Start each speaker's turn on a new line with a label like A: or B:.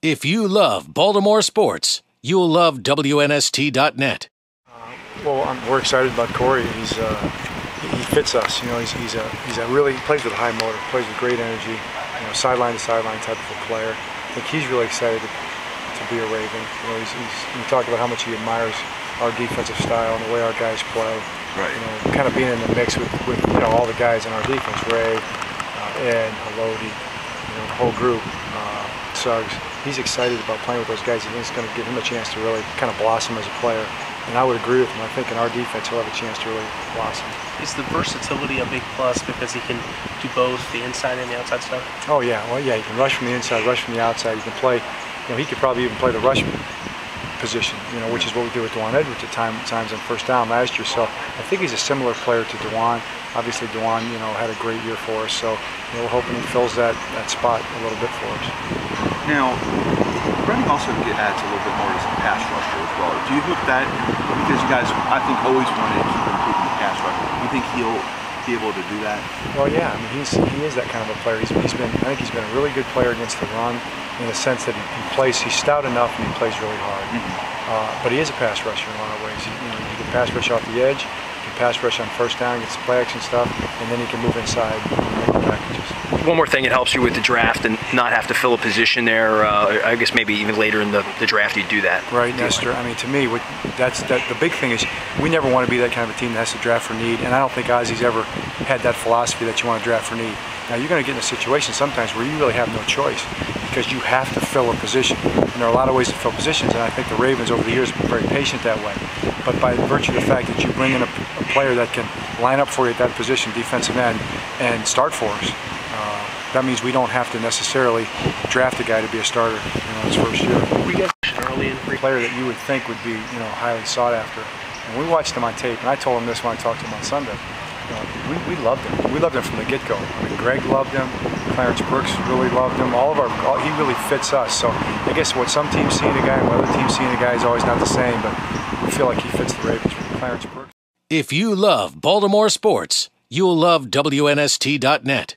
A: If you love Baltimore sports, you'll love WNST.net.
B: We're excited about Cory. He fits us. You know, he plays with a high motor, plays with great energy. You know, sideline to sideline type of a player. I think he's really excited to be a Raven. You know, you talk about how much he admires our defensive style and the way our guys play.
C: Right.
B: You know, kind of being in the mix with you know, all the guys in our defense, Ray, Ed, Haloti, you know, the whole group, Suggs. He's excited about playing with those guys. He thinks it's going to give him a chance to really kind of blossom as a player. And I would agree with him. I think in our defense he'll have a chance to really blossom.
D: Is the versatility a big plus because he can do both the inside and the outside stuff?
B: Oh yeah, well yeah, he can rush from the inside, rush from the outside. He can play, you know, he could probably even play the rush position, you know, which is what we did with Dewan Edwards at times on first down last year. So I think he's a similar player to Dewan. Obviously Dewan, you know, had a great year for us. So you know, we're hoping he fills that spot a little bit for us.
C: Now, Redding also adds a little bit more as a pass rusher as well. Do you hope that, because you guys, I think, always wanted to keep improving the pass rusher, do you think he'll be able to do that?
B: Well, yeah, I mean, he is that kind of a player. I think he's been a really good player against the run in the sense that he's stout enough and he plays really hard. But he is a pass rusher in a lot of ways. He can pass rush off the edge, he can pass rush on first down, gets play action stuff, and then he can move inside and make packages.
E: One more thing, it helps you with the draft and not have to fill a position there. I guess maybe even later in the draft you do that.
B: Right, Nestor. I mean, to me, the big thing is we never want to be that kind of a team that has to draft for need, and I don't think Ozzy's ever had that philosophy that you want to draft for need. Now, you're going to get in a situation sometimes where you really have no choice because you have to fill a position. And there are a lot of ways to fill positions, and I think the Ravens over the years have been very patient that way. But by virtue of the fact that you bring in a player that can line up for you at that position, defensive end, and start for us, that means we don't have to necessarily draft a guy to be a starter, you know, his first year.
D: We get early in free
B: player that you would think would be, you know, highly sought after. And we watched him on tape, and I told him this when I talked to him on Sunday. You know, we loved him. We loved him from the get-go. I mean, Greg loved him. Clarence Brooks really loved him. He really fits us. So I guess what some teams see in a guy and what other teams see in a guy is always not the same, but we feel like he fits the Ravens. Clarence Brooks.
A: If you love Baltimore sports, you'll love WNST.net.